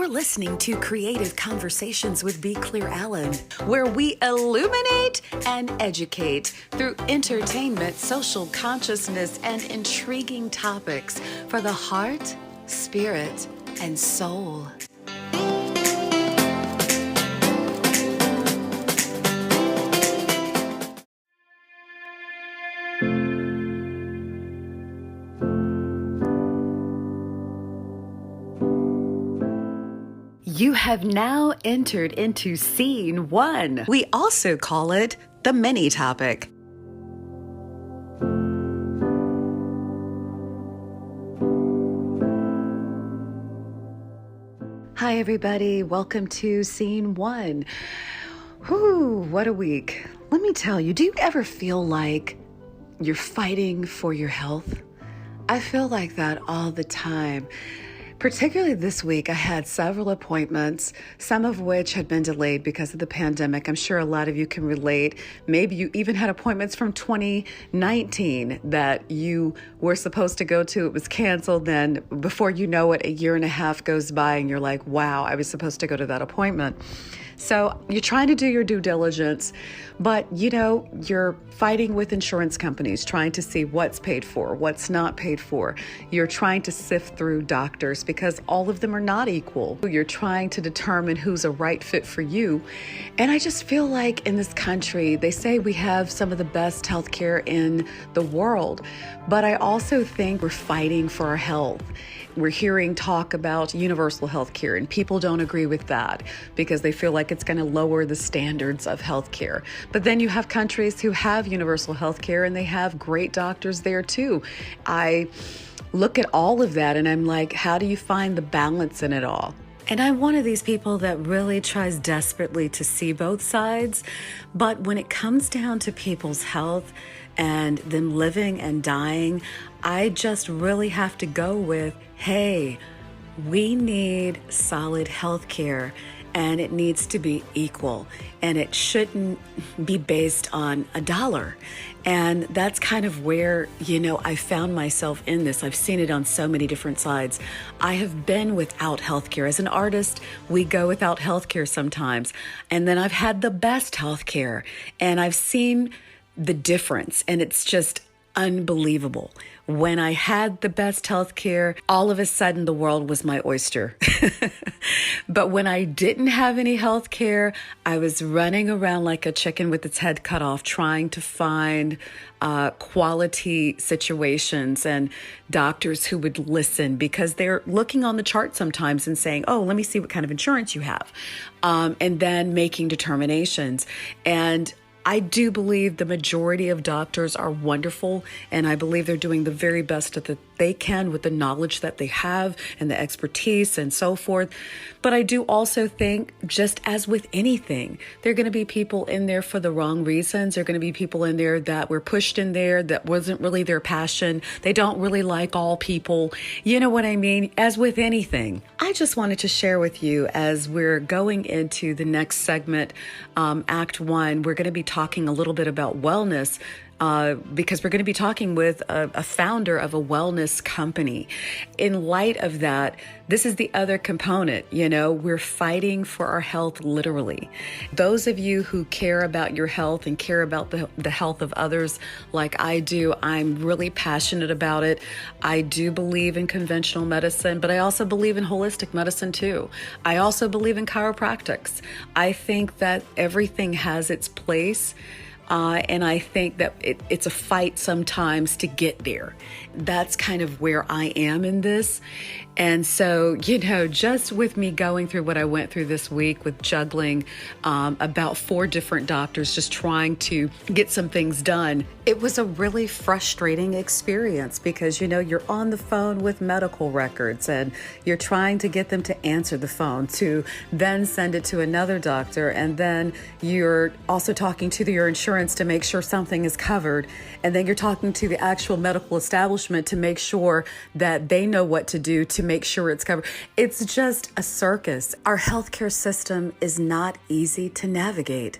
You're listening to Creative Conversations with Be Clear Allen, where we illuminate and educate through entertainment, social consciousness, and intriguing topics for the heart, spirit, and soul. You have now entered into Scene 1. We also call it the mini topic. Hi, everybody. Welcome to Scene 1. Whew, what a week. Let me tell you, do you ever feel like you're fighting for your health? I feel like that all the time. Particularly this week, I had several appointments, some of which had been delayed because of the pandemic. I'm sure a lot of you can relate. Maybe you even had appointments from 2019 that you were supposed to go to. It was canceled. Then before you know it, a year and a half goes by and you're like, wow, I was supposed to go to that appointment. So you're trying to do your due diligence, but you're fighting with insurance companies, trying to see what's paid for, what's not paid for. You're trying to sift through doctors because all of them are not equal. You're trying to determine who's a right fit for you. And I just feel like in this country, they say we have some of the best healthcare in the world, but I also think we're fighting for our health. We're hearing talk about universal health care, and people don't agree with that because they feel like it's going to lower the standards of health care. But then you have countries who have universal health care and they have great doctors there too. I look at all of that and I'm like, how do you find the balance in it all? And I'm one of these people that really tries desperately to see both sides. But when it comes down to people's health and them living and dying, I just really have to go with, hey, we need solid health care and it needs to be equal and it shouldn't be based on a dollar. And that's kind of where, I found myself in this. I've seen it on so many different sides. I have been without healthcare. As an artist, we go without healthcare sometimes. And then I've had the best healthcare and I've seen the difference, and it's just unbelievable. When I had the best healthcare, all of a sudden the world was my oyster. But when I didn't have any healthcare, I was running around like a chicken with its head cut off, trying to find quality situations and doctors who would listen, because they're looking on the chart sometimes and saying, oh, let me see what kind of insurance you have, and then making determinations. And I do believe the majority of doctors are wonderful, and I believe they're doing the very best that they can with the knowledge that they have and the expertise and so forth. But I do also think, just as with anything, there are going to be people in there for the wrong reasons. There are going to be people in there that were pushed in there that wasn't really their passion. They don't really like all people. You know what I mean? As with anything. I just wanted to share with you, as we're going into the next segment, Act 1, we're going to be talking a little bit about wellness, because we're going to be talking with a founder of a wellness company. In light of that, this is the other component. We're fighting for our health, literally. Those of you who care about your health and care about the health of others like I do, I'm really passionate about it. I do believe in conventional medicine, but I also believe in holistic medicine too. I also believe in chiropractics. I think that everything has its place. And I think that it's a fight sometimes to get there. That's kind of where I am in this. And so, just with me going through what I went through this week with juggling about 4 different doctors, just trying to get some things done, it was a really frustrating experience because, you're on the phone with medical records and you're trying to get them to answer the phone to then send it to another doctor. And then you're also talking to your insurance to make sure something is covered. And then you're talking to the actual medical establishment to make sure that they know what to do to make sure it's covered. It's just a circus. Our healthcare system is not easy to navigate.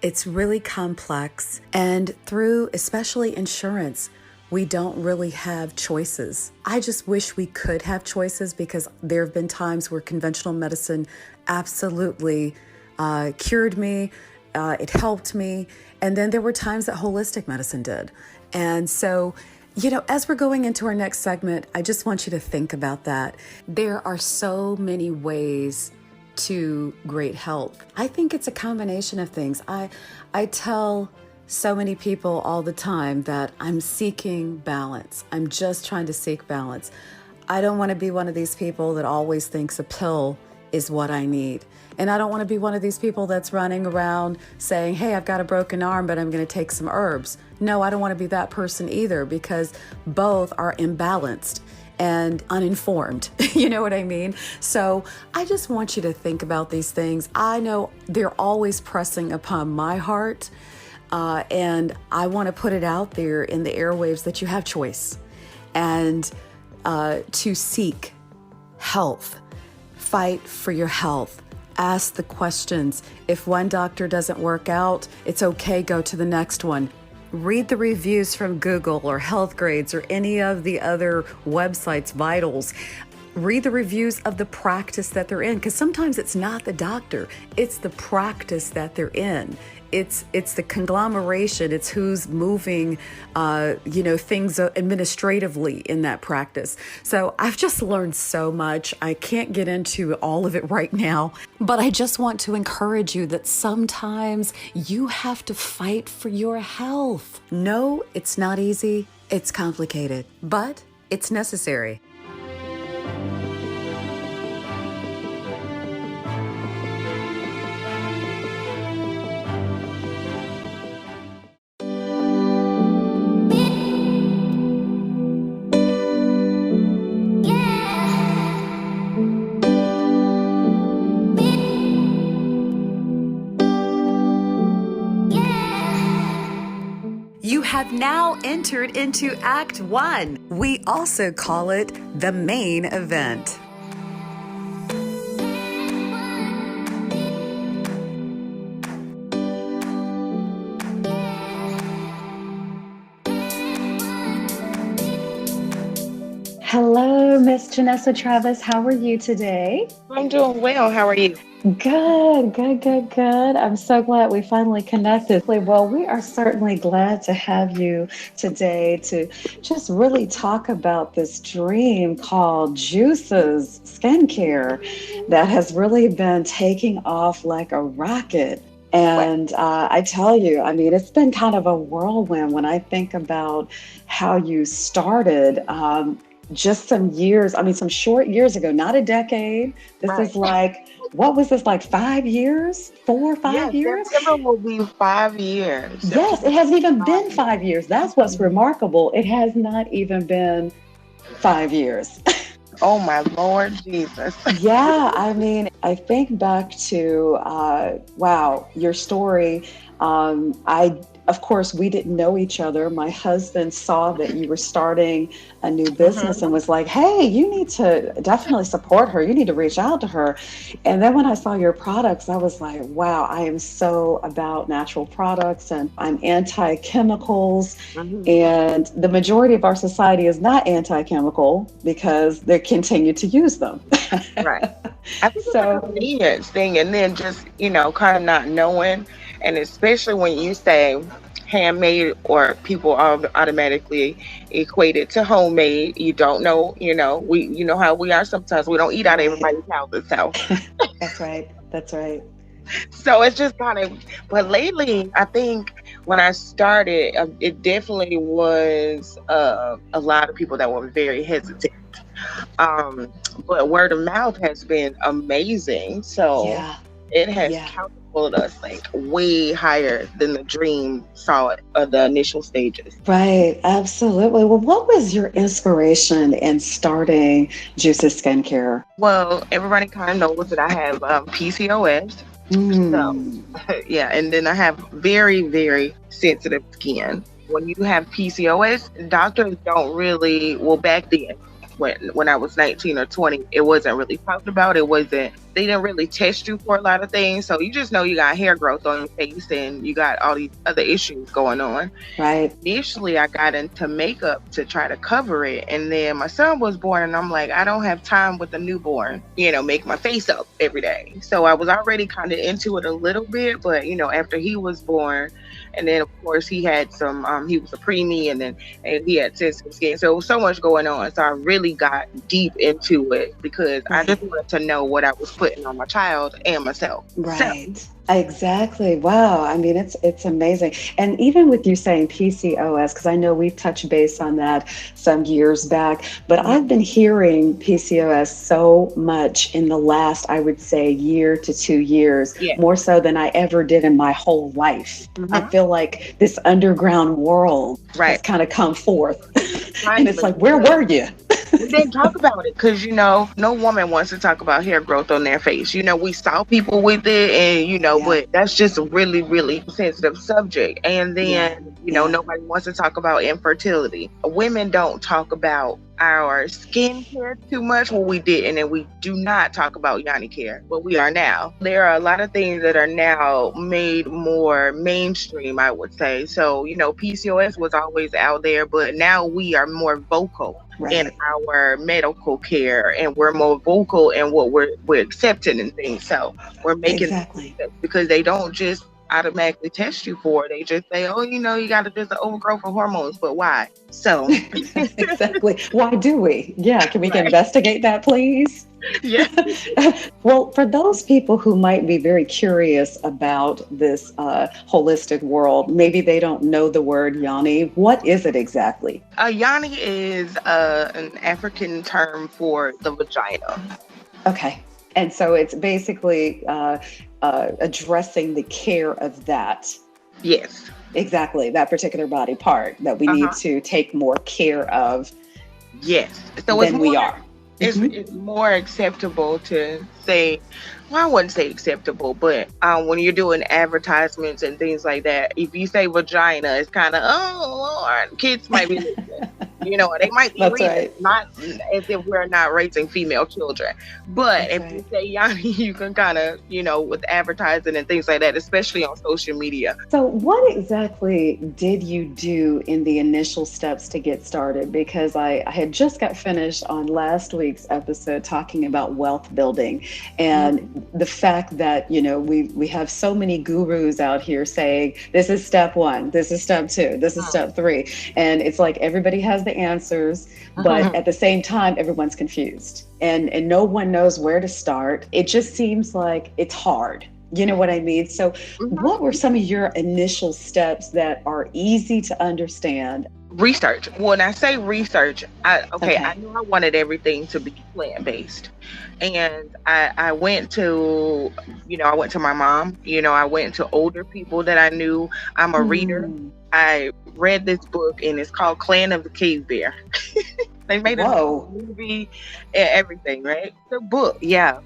It's really complex. And through especially insurance, we don't really have choices. I just wish we could have choices, because there have been times where conventional medicine absolutely cured me. It helped me. And then there were times that holistic medicine did. And so, as we're going into our next segment, I just want you to think about that. There are so many ways to great health. I think it's a combination of things. I tell so many people all the time that I'm seeking balance. I'm just trying to seek balance. I don't want to be one of these people that always thinks a pill is what I need. And I don't want to be one of these people that's running around saying, hey, I've got a broken arm, but I'm going to take some herbs. No, I don't want to be that person either, because both are imbalanced and uninformed. You know what I mean? So I just want you to think about these things. I know they're always pressing upon my heart. And I want to put it out there in the airwaves that you have choice, and to seek health, fight for your health, ask the questions. If one doctor doesn't work out, it's okay, go to the next one. Read the reviews from Google or Health Grades or any of the other websites, Vitals. Read the reviews of the practice that they're in, because sometimes it's not the doctor, it's the practice that they're in. It's the conglomeration. It's who's moving, things administratively in that practice. So I've just learned so much. I can't get into all of it right now, but I just want to encourage you that sometimes you have to fight for your health. No, it's not easy. It's complicated, but it's necessary. You have now entered into Act 1. We also call it the main event. Hello, Miss Genessa Travis. How are you today? I'm doing well. How are you? Good. I'm so glad we finally connected. Well, we are certainly glad to have you today to just really talk about this dream called Juice's Skincare that has really been taking off like a rocket. And I tell you, I mean, it's been kind of a whirlwind when I think about how you started. Just some short years ago, not a decade. This is like, what was this, like 5 years? 4 or 5 years? September will be 5 years. Yes, it hasn't even been 5 years. That's what's remarkable. It has not even been 5 years. Oh my Lord Jesus. Yeah, I mean, I think back to, your story. Of course, we didn't know each other. My husband saw that you were starting a new business and was like, hey, you need to definitely support her. You need to reach out to her. And then when I saw your products, I was like, wow, I am so about natural products, and I'm anti-chemicals. And the majority of our society is not anti-chemical because they continue to use them. Right. I think it's a convenience thing, and then just, kind of not knowing. And especially when you say handmade, or people automatically equate it to homemade. You don't know, you know how we are sometimes. We don't eat out of everybody's houses. So That's right. So it's just kind of, but lately, I think when I started, it definitely was a lot of people that were very hesitant. But word of mouth has been amazing. So it has catapulted us like way higher than the dream saw it of the initial stages. Right, absolutely. Well, what was your inspiration in starting Juice's Skincare? Well, everybody kind of knows that I have PCOS. So, and then I have very, very sensitive skin. When you have PCOS, doctors don't really, back then, when I was 19 or 20, it wasn't really talked about. They didn't really test you for a lot of things. So you just know you got hair growth on your face and you got all these other issues going on. Right. Initially, I got into makeup to try to cover it. And then my son was born and I'm like, I don't have time with a newborn, make my face up every day. So I was already kind of into it a little bit. But, after he was born, and then of course he had he was a preemie and he had sensitive skin. So it was so much going on. So I really got deep into it because I just wanted to know what I was putting on my child and myself. Right. So, exactly. Wow. I mean, it's amazing. And even with you saying PCOS, because I know we've touched base on that some years back, but I've been hearing PCOS so much in the last, I would say, year to 2 years, more so than I ever did in my whole life. Mm-hmm. I feel like this underground world has kind of come forth. And it's like, where were you? We didn't talk about it because, no woman wants to talk about hair growth on their face. We saw people with it and, but that's just a really, really sensitive subject. And then, nobody wants to talk about infertility. Women don't talk about our skincare too much. Well, we didn't, and we do not talk about yoni care, but we are now. There are a lot of things that are now made more mainstream, I would say. So, PCOS was always out there, but now we are more vocal in our medical care, and we're more vocal in what we're accepting and things. So we're making because they don't just automatically test you for it. They just say, oh, you got to just an overgrowth of hormones, but why? So exactly. Why do we? Yeah. Can we investigate that, please? Yeah. Well, for those people who might be very curious about this holistic world, maybe they don't know the word yoni. What is it exactly? Yoni is an African term for the vagina. Okay. And so it's basically addressing the care of that. Yes. Exactly. That particular body part that we need to take more care of. Yes. So than we are. It's more acceptable to say, well, I wouldn't say acceptable, but when you're doing advertisements and things like that, if you say vagina, it's kind of, oh, Lord, kids might be listening. They might be reading, not as if we're not raising female children. But if you say yoni, you can kind of, with advertising and things like that, especially on social media. So what exactly did you do in the initial steps to get started? Because I had just got finished on last week's episode talking about wealth building and the fact that, we have so many gurus out here saying, this is step 1, this is step 2, this is step 3. And it's like everybody has the answers, but at the same time, everyone's confused and no one knows where to start. It just seems like it's hard. You know what I mean? So what were some of your initial steps that are easy to understand? Research. When I say research, I knew I wanted everything to be plant-based. And I went to, I went to my mom, I went to older people that I knew. I'm a reader. I read this book and it's called Clan of the Cave Bear. They made a movie and everything, right? The book, yeah.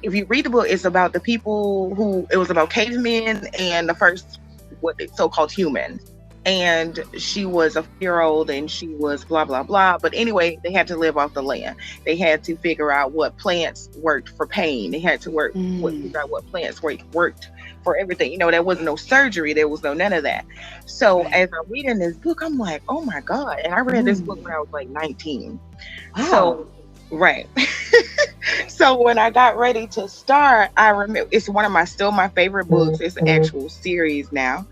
If you read the book, it's about the people it was about cavemen and the first, what they so-called humans. And she was a 4-year-old and she was blah, blah, blah. But anyway, they had to live off the land. They had to figure out what plants worked for pain. They had to figure out what plants worked for everything. There was no surgery. There was none of that. So as I'm reading this book, I'm like, oh my God. And I read this book when I was like 19. Wow. So, right. So when I got ready to start, I remember it's one of still my favorite books. It's an actual series now.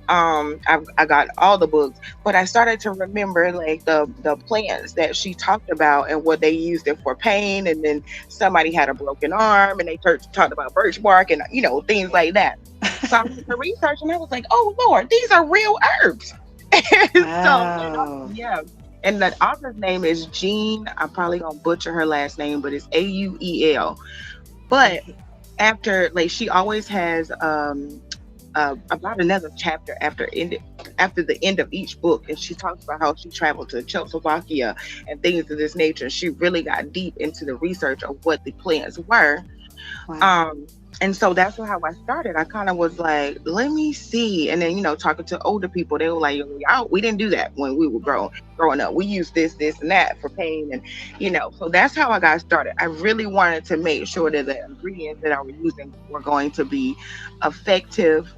I got all the books, but I started to remember like the plants that she talked about and what they used it for pain. And then somebody had a broken arm and they talked about birch bark and, things like that. So I did the research and I was like, oh Lord, these are real herbs. Wow. So, yeah. And the author's name is Jean. I'm probably going to butcher her last name, but it's Auel. But after, she always has, about another chapter after the end of each book, and she talks about how she traveled to Czechoslovakia and things of this nature. She really got deep into the research of what the plants were. Wow. And so that's how I started. I kind of was like, let me see. And then, talking to older people, they were like, we didn't do that when we were growing up. We used this, and that for pain. And, so that's how I got started. I really wanted to make sure that the ingredients that I was using were going to be effective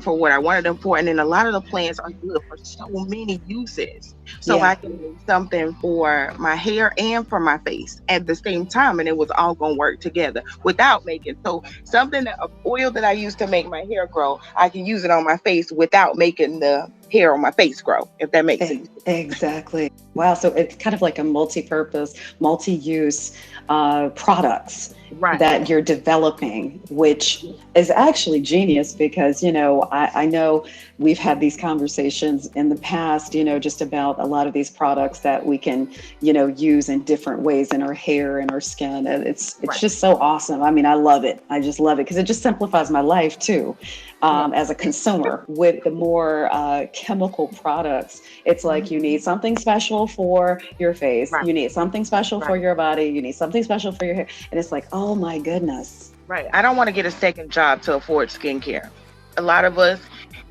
for what I wanted them for. And then a lot of the plants are good for so many uses. So Yeah. I can make something for my hair and for my face at the same time. And it was all going to work together without making. So something that oil that I used to make my hair grow, I can use it on my face without making the hair on my face grow, if that makes sense. Exactly. Wow. So it's kind of like a multi-purpose, multi-use products Right. that you're developing, which is actually genius because, I know we've had these conversations in the past, just about a lot of these products that we can, use in different ways in our hair and our skin. And it's Right. just so awesome. I mean, I love it. I just love it because it just simplifies my life too. As a consumer with the more chemical products, it's like you need something special for your face, Right. you need something special for Right. your body, you need something special for your hair, and it's like, oh my goodness. Right. I don't want to get a second job to afford skincare. A lot of us,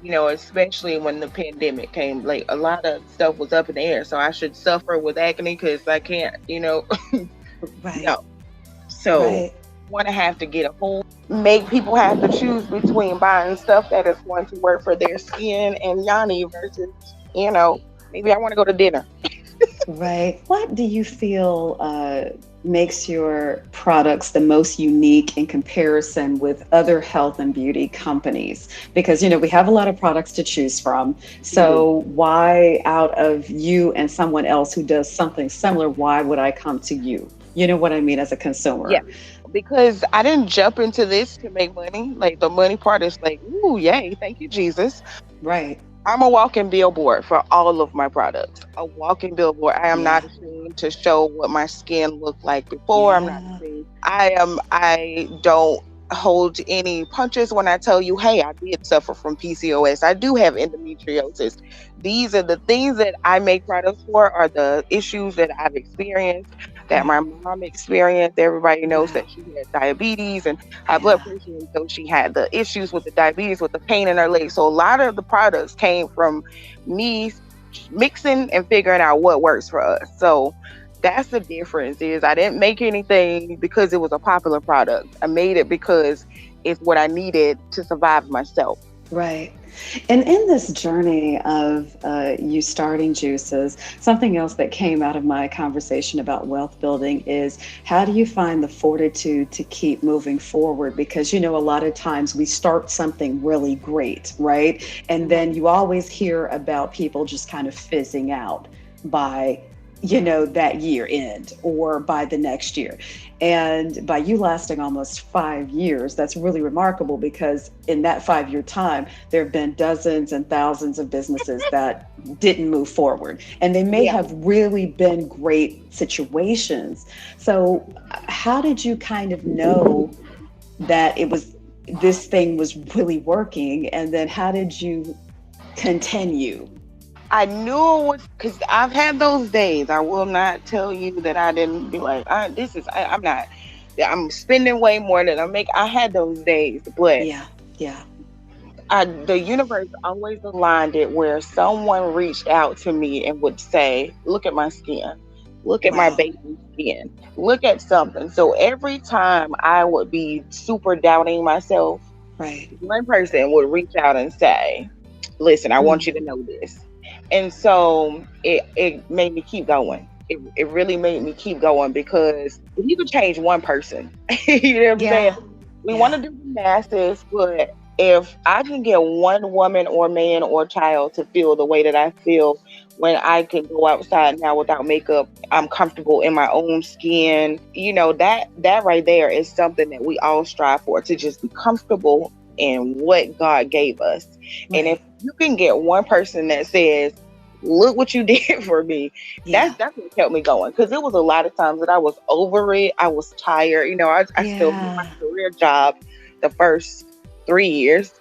especially when the pandemic came, like a lot of stuff was up in the air. So I should suffer with acne because I can't, Right. no. So Right. want to have to get a whole, make people have to choose between buying stuff that is going to work for their skin and Yanni versus, maybe I want to go to dinner. Right. What do you feel makes your products the most unique in comparison with other health and beauty companies? Because, we have a lot of products to choose from. So why, out of you and someone else who does something similar, why would I come to you? You know what I mean, as a consumer? Yeah. Because I didn't jump into this to make money. Like the money part is like, ooh, yay, thank you, Jesus. Right. I'm a walking billboard for all of my products. A walking billboard. I am Yeah. not ashamed to show what my skin looked like before. I'm not Yeah. ashamed. I don't hold any punches when I tell you, hey, I did suffer from PCOS. I do have endometriosis. These are the things that I make products for, are the issues that I've experienced, that my mom experienced. Everybody knows that she had diabetes and high blood pressure. And so she had the issues with the diabetes, with the pain in her legs. So a lot of the products came from me mixing and figuring out what works for us. So that's the difference. Is I didn't make anything because it was a popular product. I made it because it's what I needed to survive myself. Right. And in this journey of you starting Juices, something else that came out of my conversation about wealth building is, how do you find the fortitude to keep moving forward? Because, a lot of times we start something really great, right? And then you always hear about people just kind of fizzing out by that year end or by the next year. And by you lasting almost 5 years, that's really remarkable, because in that 5 year time, there have been dozens and thousands of businesses that didn't move forward. And they may have really been great situations. So how did you kind of know that this thing was really working? And then how did you continue? I knew it was, because I've had those days. I will not tell you that I didn't be like, I'm not, I'm spending way more than I make. I had those days, but Yeah. the universe always aligned it where someone reached out to me and would say, look at my skin. Look at my baby skin. Look at something. So every time I would be super doubting myself, Right. one person would reach out and say, listen, I want you to know this. And so it made me keep going. It really made me keep going, because if you could change one person, you know what I'm saying? We want to do the masses, but if I can get one woman or man or child to feel the way that I feel when I can go outside now without makeup, I'm comfortable in my own skin, that right there is something that we all strive for, to just be comfortable in what God gave us. Right. And if you can get one person that says, look what you did for me, that's what kept me going. Because it was a lot of times that I was over it. I was tired. I still did my career job the first 3 years.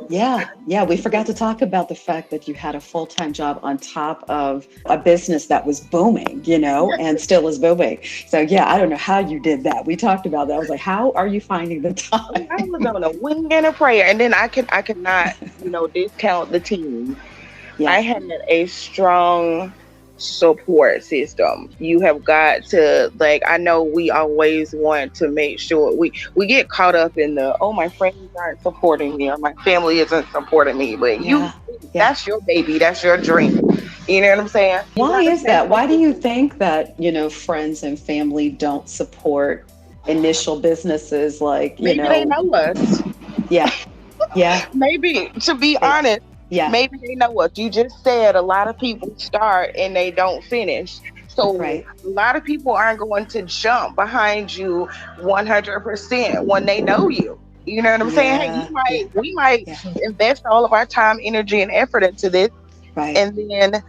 Yeah, yeah. We forgot to talk about the fact that you had a full-time job on top of a business that was booming, and still is booming. So yeah, I don't know how you did that. We talked about that. I was like, how are you finding the time? I was on a wing and a prayer, and then I could not, discount the team. I Yeah, had a strong support system. You have got to, like, I know we always want to make sure we get caught up in the, oh, my friends aren't supporting me or my family isn't supporting me, but yeah, yeah. that's your baby, that's your dream. You know what I'm saying? You Why gotta is stay that? Why do you focused. think that, friends and family don't support initial businesses like, Maybe they know us. yeah, yeah, Maybe, to be they, honest, yeah, maybe they know what you just said. A lot of people start and they don't finish. So right. a lot of people aren't going to jump behind you 100% when they know you. You know what I'm saying? Hey, Yeah, yeah, we might yeah, invest all of our time, energy, and effort into this, right. and then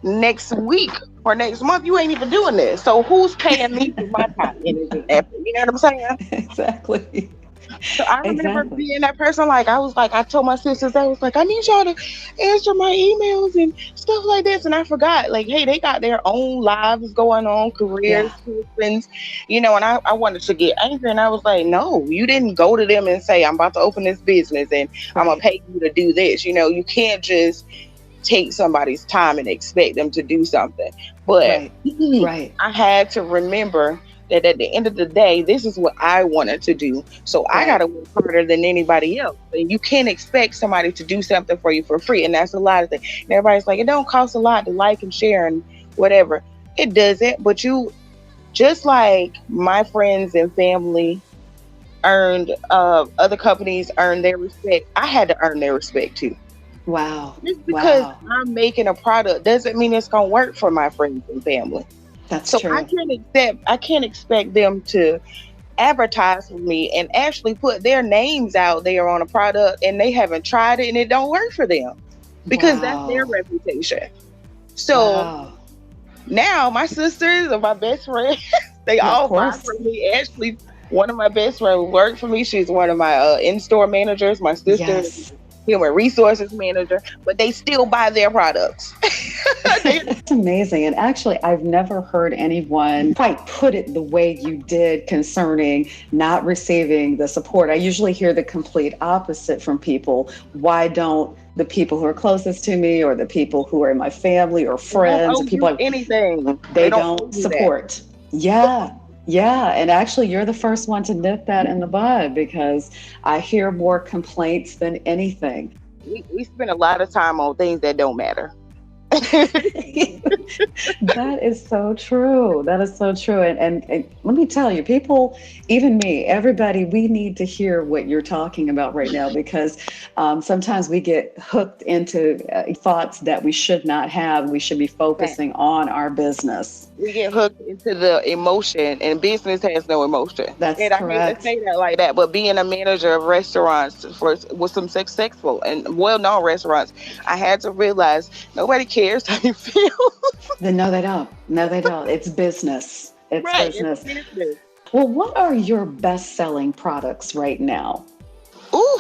next week or next month you ain't even doing this. So who's paying me for my time, energy, and effort? You know what I'm saying? Exactly. So I remember Exactly. being that person. Like, I was like, I told my sisters, I was like, I need y'all to answer my emails and stuff like this. And I forgot, like, hey, they got their own lives going on, careers, Yeah, husbands, and I wanted to get angry. And I was like, no, you didn't go to them and say, I'm about to open this business and I'm going to right, pay you to do this. You can't just take somebody's time and expect them to do something. But right, right, I had to remember that at the end of the day, this is what I wanted to do. So I got right, to work harder than anybody else. And you can't expect somebody to do something for you for free. And that's a lot of things. And everybody's like, it don't cost a lot to like and share and whatever. It doesn't. But you, just like my friends and family earned, other companies earned their respect, I had to earn their respect too. wow, Just because wow. I'm making a product doesn't mean it's gonna work for my friends and family. That's So true. I can't expect them to advertise for me and actually put their names out there on a product and they haven't tried it and it don't work for them because that's their Wow, reputation. So wow. now my sisters or my best friend, they Of all buy course. from me. Actually, one of my best friends worked for me. She's one of my in-store managers. My sister is Yes. human resources manager, but they still buy their products. They- It's amazing. And actually, I've never heard anyone quite put it the way you did concerning not receiving the support. I usually hear the complete opposite from people. Why don't the people who are closest to me or the people who are in my family or they don't friends or owe people you like, anything. They they don't owe don't you that. support? Yeah. Yeah. And actually, you're the first one to nip that in the bud because I hear more complaints than anything. We spend a lot of time on things that don't matter. That is so true. That is so true. And let me tell you, people, even me, everybody, we need to hear what you're talking about right now because sometimes we get hooked into thoughts that we should not have. We should be focusing on our business. We get hooked into the emotion, and business has no emotion. That's And I hate to correct. say that like that, but being a manager of restaurants with some successful and well-known restaurants, I had to realize nobody cares how you feel. Then no, they don't. No, they don't. It's business. It's Right? It's business. business. Well, what are your best-selling products right now? Ooh.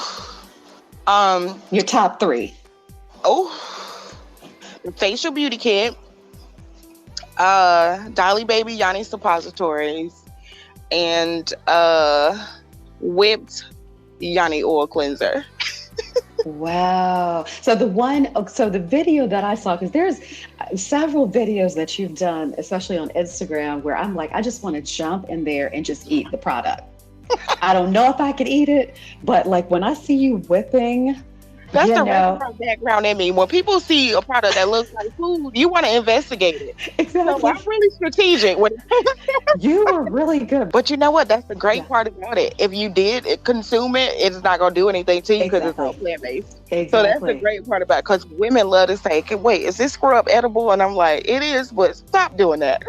Um. Your top three. Oh. The facial beauty kit. Dolly Baby Yanni suppositories, and whipped Yanni oil cleanser. Wow. So the video that I saw, because there's several videos that you've done, especially on Instagram, where I'm like, I just want to jump in there and just eat the product. I don't know if I could eat it, but like when I see you whipping, That's you the know, restaurant background in me. When people see a product that looks like food, you want to investigate it. So I'm exactly. really strategic with it. You were really good. But you know what? That's the great Yeah, part about it. If you did consume it, it's not going to do anything to you because it's all exactly. plant-based. So that's the Exactly. great part about it, because women love to say, "Okay, wait, is this scrub edible?" And I'm like, it is, but stop doing that.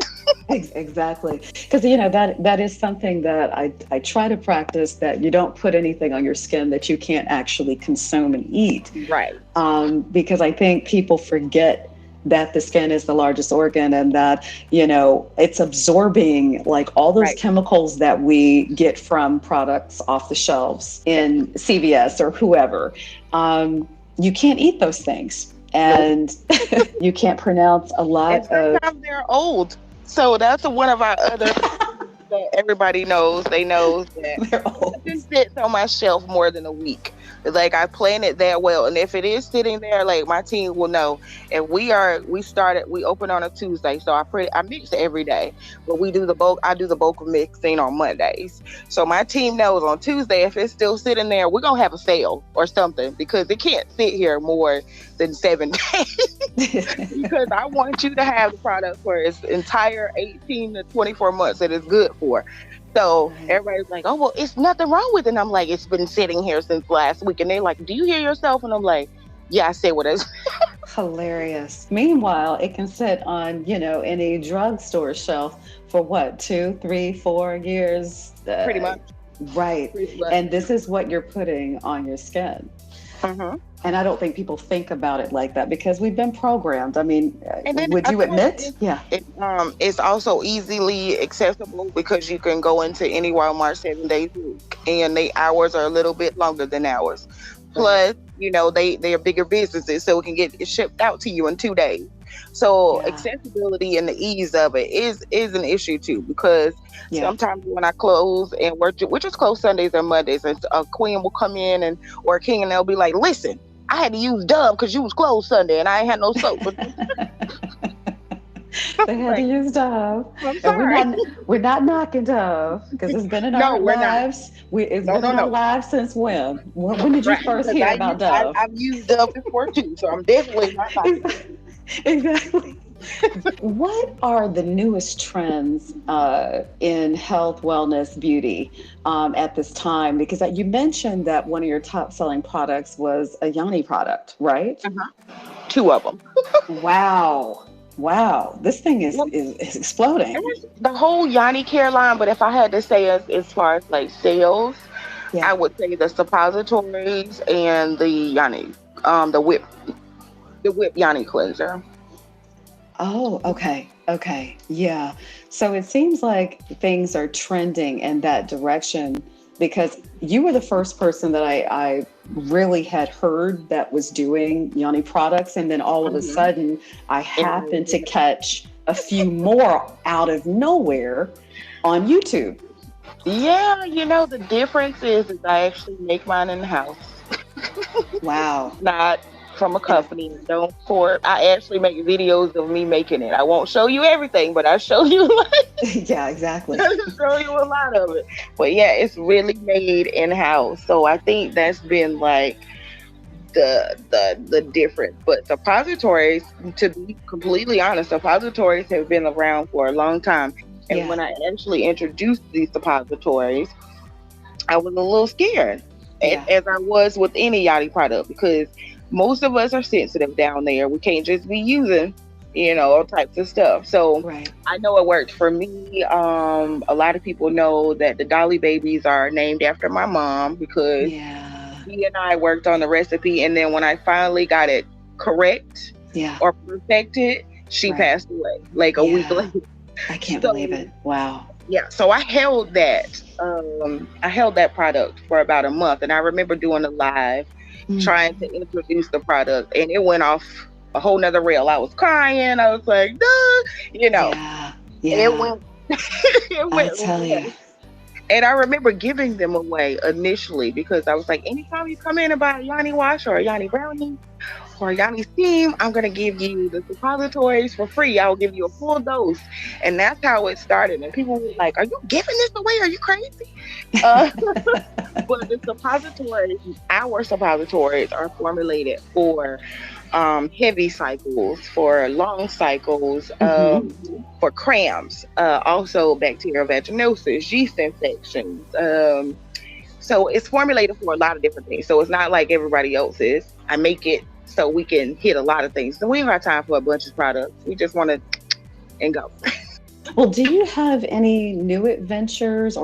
Exactly. Because that is something that I try to practice, that you don't put anything on your skin that you can't actually consume and eat. Right. Because I think people forget that the skin is the largest organ and that, it's absorbing like all those Right. chemicals that we get from products off the shelves in CVS or whoever. You can't eat those things. And you can't pronounce a And lot of. sometimes they're old. So that's one of our other that everybody knows. They know that They're old. nothing sits on my shelf more than a week. Like I plan it that well, and if it is sitting there, like my team will know. And we open on a Tuesday, so I mix every day, but we do the bulk. I do the bulk of mixing on Mondays. So my team knows on Tuesday if it's still sitting there, we're gonna have a sale or something because it can't sit here more than 7 days. Because I want you to have the product for its entire 18 to 24 months that it's good for. So everybody's like, oh, well, it's nothing wrong with it. And I'm like, it's been sitting here since last week. And they're like, do you hear yourself? And I'm like, yeah, I said what I said. Hilarious. Meanwhile, it can sit on, any drugstore shelf for what, 2, 3, 4 years? Pretty much. Right. Pretty much. And this is what you're putting on your skin. Mm-hmm. And I don't think people think about it like that because we've been programmed. I mean, then, would you admit? Yeah. It's also easily accessible because you can go into any Walmart 7 days a week, and the hours are a little bit longer than ours. Plus, they are bigger businesses, so it can get shipped out to you in 2 days. So accessibility and the ease of it is an issue too, because sometimes when I close and work, which is closed Sundays or Mondays, and a queen will come in or a king, and they'll be like, listen, I had to use Dove because you was closed Sunday and I ain't had no soap. They had to use Dove. I'm sorry. We're not knocking Dove because it's been in our lives. It's been in our lives since when? When did you first hear about Dove? I've used Dove before too, so I'm definitely not knocking. Exactly. What are the newest trends in health, wellness, beauty at this time? Because you mentioned that one of your top selling products was a Yanni product, right? 2 of them. Wow. This thing is exploding. The whole Yanni care line, but if I had to say as far as like sales, I would say the suppositories and the Yanni, the whip Yanni cleanser. Oh, okay. Yeah. So it seems like things are trending in that direction because you were the first person that I really had heard that was doing Yanni products. And then all of a sudden I happened to catch a few more out of nowhere on YouTube. Yeah. The difference is I actually make mine in the house. Wow. Not from a company. I actually make videos of me making it. I won't show you everything, but I show you yeah, exactly. I show you a lot of it. But yeah, it's really made in-house. So I think that's been like the difference. But suppositories, to be completely honest, suppositories have been around for a long time. And when I actually introduced these suppositories, I was a little scared, as I was with any Yachty product, because most of us are sensitive down there. We can't just be using, all types of stuff. So I know it worked for me. A lot of people know that the Dolly babies are named after my mom because she and I worked on the recipe. And then when I finally got it correct or perfected, she passed away like a week later. I can't believe it. Wow. Yeah. So I held that. I held that product for about a month. And I remember doing a live trying to introduce the product, and it went off a whole nother rail. I was crying. I was like, nah, it went. I tell you. And I remember giving them away initially because I was like, anytime you come in and buy a Yanni wash or a Yanni brownie or a Yanni steam, I'm going to give you the suppositories for free. I'll give you a full dose. And that's how it started. And people were like, are you giving this away? Are you crazy? But the suppositories, our suppositories are formulated for heavy cycles, for long cycles, for cramps, also bacterial vaginosis, yeast infections. So it's formulated for a lot of different things. So it's not like everybody else's. I make it so we can hit a lot of things. So we don't have time for a bunch of products. We just want to and go. Well, do you have any new ventures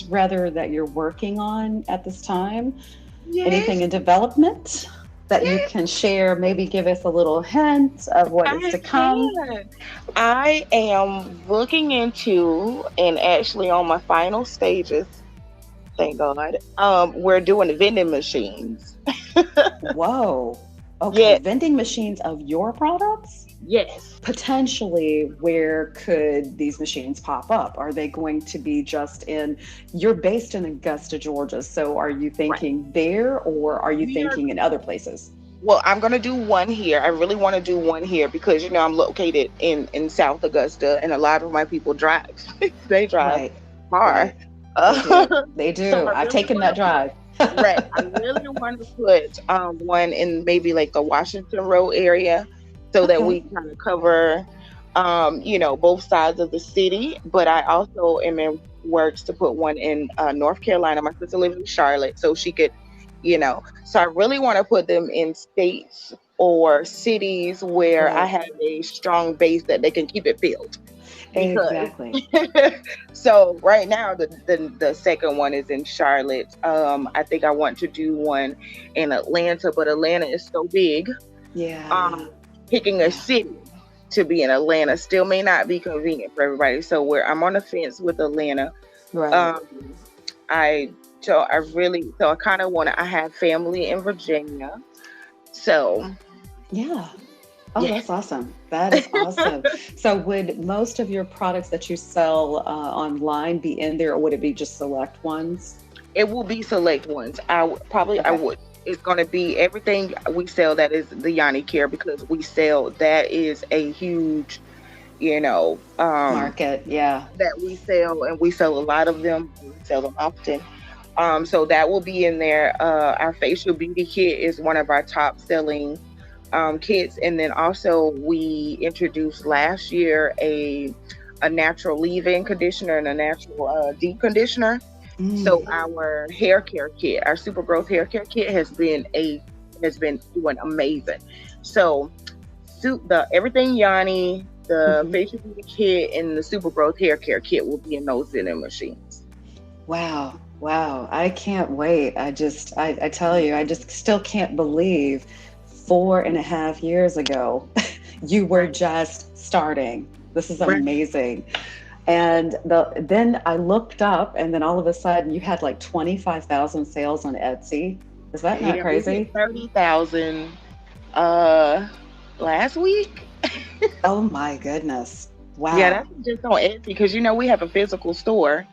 rather that you're working on at this time? Yes. Anything in development? that you can share? Maybe give us a little hint of what is I to come. can. I am looking into and actually on my final stages, thank God. We're doing the vending machines. Whoa. Okay, Yeah, vending machines of your products? yes, Potentially, where could these machines pop up? Are they going to be just in, you're based in Augusta, Georgia, so are you right. thinking there or are you We are thinking in other places? well, I'm gonna do one here. I really want to do one here because I'm located in South Augusta, and a lot of my people drive. They drive Right, car. right. They Uh, do. They so do. I I've really taken want that to put drive. right. I really want to put one in maybe like the Washington Road area, so that Okay. we kind of cover both sides of the city. But I also am in works to put one in North Carolina. My sister lives in Charlotte, so she could, So I really want to put them in states or cities where I Right. have a strong base that they can keep it filled. Because Exactly. so right now the second one is in Charlotte. I think I want to do one in Atlanta, but Atlanta is so big. Yeah. Um, Picking a Yeah. city to be in Atlanta still may not be convenient for everybody. So where I'm on the fence with Atlanta. Right. Um, I I kind of want to. I have family in Virginia, so Yeah. Oh, yeah. that's awesome. That is awesome. So, would most of your products that you sell online be in there, or would it be just select ones? It will be select ones. I Okay. would. It's going to be everything we sell that is the Yanni Care because we sell that is a huge, you know, um, Market. Yeah. that we sell and we sell a lot of them. We sell them often. So that will be in there. Our facial beauty kit is one of our top selling kits, and then also we introduced last year a natural leave-in conditioner and a natural deep conditioner. So Mm. our hair care kit, our super growth hair care kit has been doing amazing. So the everything Yanni, the Hmm. facial beauty kit, and the super growth hair care kit will be in those vending machines. Wow. Wow. I can't wait. I tell you, I just still can't believe 4.5 years ago, you were Right. just starting. This is Right. amazing. And then I looked up, and then all of a sudden, you had like 25,000 sales on Etsy. Is that not Yeah, we hit crazy? 30,000 uh last week. Oh my goodness. Yeah, Wow. that's just on Etsy because we have a physical store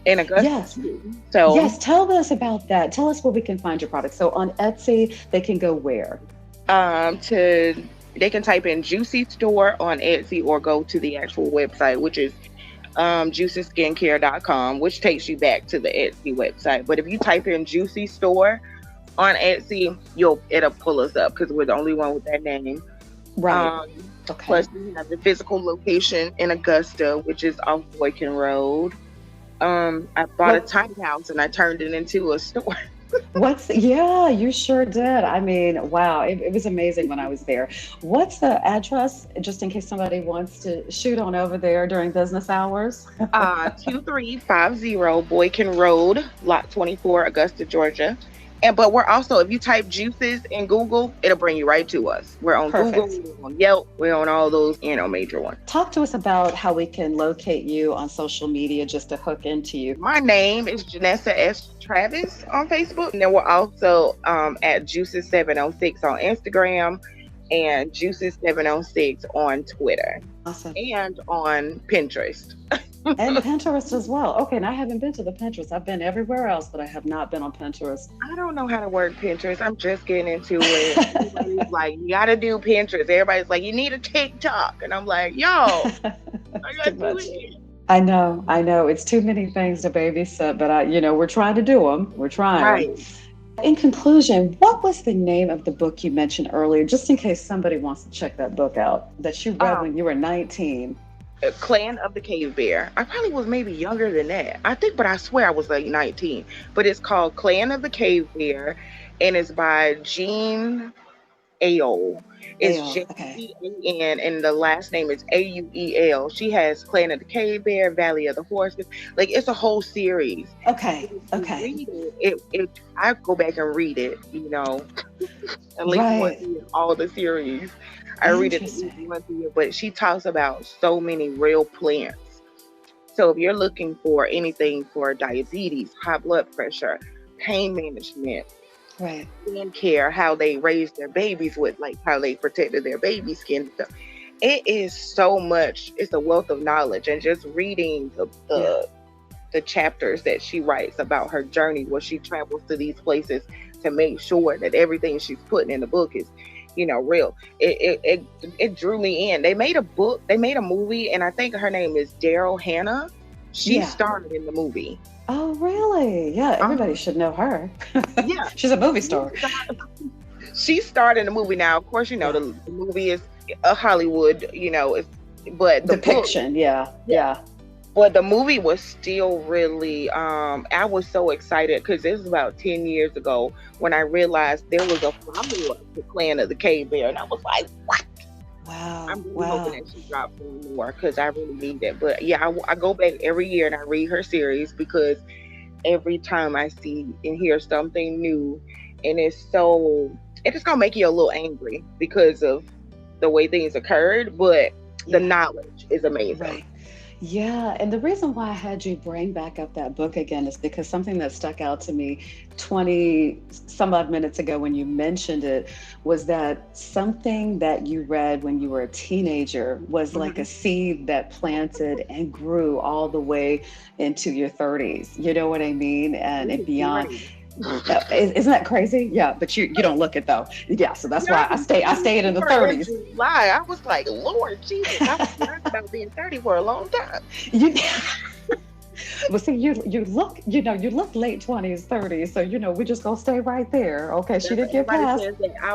in Augusta Yes. too. So Yes. Tell us about that. Tell us where we can find your products. So on Etsy, they can go where? to they can type in Juicy Store on Etsy or go to the actual website, which is juicyskincare.com, which takes you back to the Etsy website. But if you type in Juicy Store on Etsy, it'll pull us up because we're the only one with that name. Right. Um, Okay. Plus, we have the physical location in Augusta, which is off Boykin Road. I bought a What tiny house and I turned it into a store. yeah, you sure did. I mean, wow, it was amazing when I was there. What's the address, just in case somebody wants to shoot on over there during business hours? 2350 Boykin Road, Lot 24, Augusta, Georgia. But we're also, if you type juices in Google, it'll bring you right to us. We're on Google, Perfect. we're on Yelp, we're on all those, major ones. Talk to us about how we can locate you on social media just to hook into you. My name is Genessa Travis on Facebook. And then we're also at Juices706 on Instagram and Juices706 on Twitter Awesome. and on Pinterest. And Pinterest as well. Okay, and I haven't been to the Pinterest. I've been everywhere else, but I have not been on Pinterest. I don't know how to work Pinterest. I'm just getting into it. Everybody's like, you got to do Pinterest. Everybody's like, you need a TikTok. And I'm like, yo, I It's got too to do much. it. I know. It's too many things to babysit, but we're trying to do them. We're trying. Right. In conclusion, what was the name of the book you mentioned earlier, just in case somebody wants to check that book out that you read when Um, you were 19? Clan of the Cave Bear. I probably was maybe younger than that. I think, but I swear I was like 19. But it's called Clan of the Cave Bear, and it's by Jean Aol. It's Okay. Jan, and the last name is Auel. She has Planet of the Cave Bear, Valley of the Horses. Like, it's a whole series. Okay. If you Okay. read I go back and read it, at least once Right. a year, all the series. I read it at least Interesting. once a year, but she talks about so many real plants. So if you're looking for anything for diabetes, high blood pressure, pain management, Right. skin care, how they raised their babies with, like, how they protected their baby skin and stuff. It is so much. It's a wealth of knowledge, and just reading Yeah. the chapters that she writes about her journey, where she travels to these places to make sure that everything she's putting in the book is, real. It drew me in. They made a movie, and I think her name is Daryl Hannah. She Yeah. starred in the movie. Oh, really? Yeah. Everybody Um, should know her. yeah, She's a movie star. she starred in the movie. Now, of course, Yeah. the movie is a Hollywood, but the book, Depiction. Yeah. yeah, Yeah. but the movie was still really, I was so excited because this was about 10 years ago when I realized there was a follow-up to Clan of the Cave Bear, and I was like, what? Wow. I'm really Wow. hoping that she drops one more because I really need that. But yeah, I go back every year and I read her series because every time I see and hear something new, and it's just gonna make you a little angry because of the way things occurred, but the Yeah. knowledge is amazing. Right. Yeah, and the reason why I had you bring back up that book again is because something that stuck out to me 20 some odd minutes ago when you mentioned it was that something that you read when you were a teenager was like a Mhm. seed that planted and grew all the way into your 30s. You know what I mean? And beyond. Right. Isn't that crazy? Yeah, but you don't look it though. Yeah, so that's Yeah, why I stayed in the we were in 30s. July. I was like, Lord Jesus, I was learning about being 30 for a long time. You, well, see, you look, you look late 20s, 30s, so we're just gonna stay right there. Okay, she didn't get Everybody past. says that. I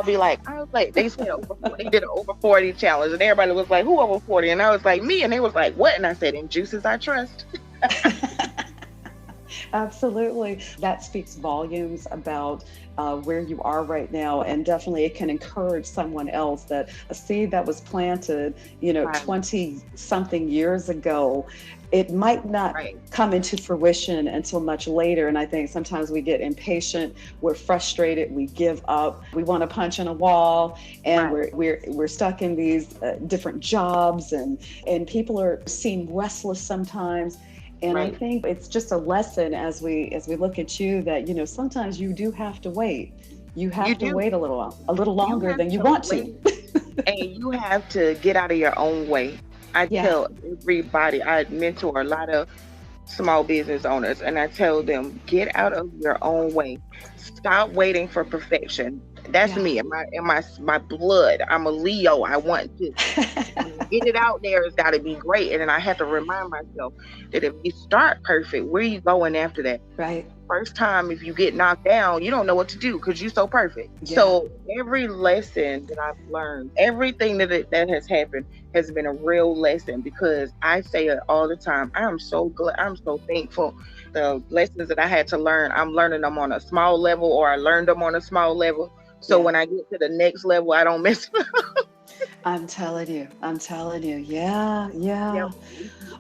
was like, they said over 40, they did an over 40 challenge, and everybody was like, who over 40? And I was like, me. And they was like, what? And I said, in juices I trust. Absolutely. That speaks volumes about where you are right now. And definitely it can encourage someone else that a seed that was planted, Right. 20 something years ago, it might not Right. come into fruition until much later. And I think sometimes we get impatient, we're frustrated, we give up, we want to punch in a wall, and Right. we're stuck in these different jobs, and people seem restless sometimes. And I Right. think it's just a lesson as we look at you that sometimes you do have to wait. You You have to do. wait a little You longer have than you to want to. wait, and you have to get out of your own way. I Yeah. tell everybody, I mentor a lot of small business owners, and I tell them, get out of your own way. Stop waiting for perfection. That's Yeah. me. My blood. I'm a Leo. I want to get it out there. It's got to be great. And then I have to remind myself that if you start perfect, where are you going after that? Right. First time, if you get knocked down, you don't know what to do because you're so perfect. Yeah. So every lesson that I've learned, everything that has happened has been a real lesson, because I say it all the time. I'm so glad. I'm so thankful. The lessons that I had to learn, I'm learning them on a small level, or I learned them on a small level. So Yeah. when I get to the next level, I don't mess up. I'm telling you. Yeah. Yep.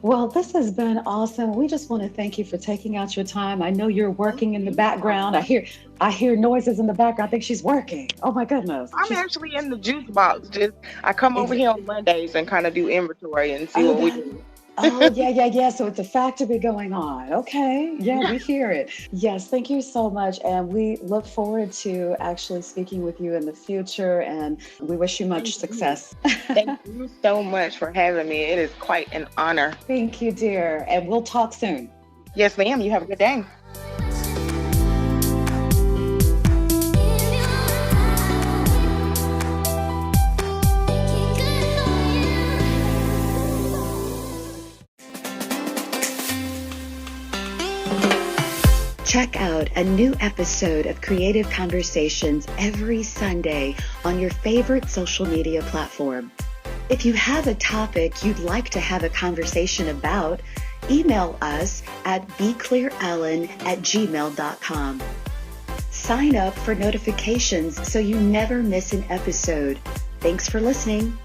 Well, this has been awesome. We just want to thank you for taking out your time. I know you're working in the background. I hear noises in the background. I think she's working. Oh my goodness. I'm actually in the juice box. I come over here on Mondays and kind of do inventory and see what we do. Yeah. So it's a factory going on. Okay. Yeah, we hear it. Yes, thank you so much. And we look forward to actually speaking with you in the future. And we wish you much success. Thank you so much for having me. It is quite an honor. Thank you, dear. And we'll talk soon. Yes, ma'am. You have a good day. Check out a new episode of Creative Conversations every Sunday on your favorite social media platform. If you have a topic you'd like to have a conversation about, email us at beclearellen@gmail.com. Sign up for notifications so you never miss an episode. Thanks for listening.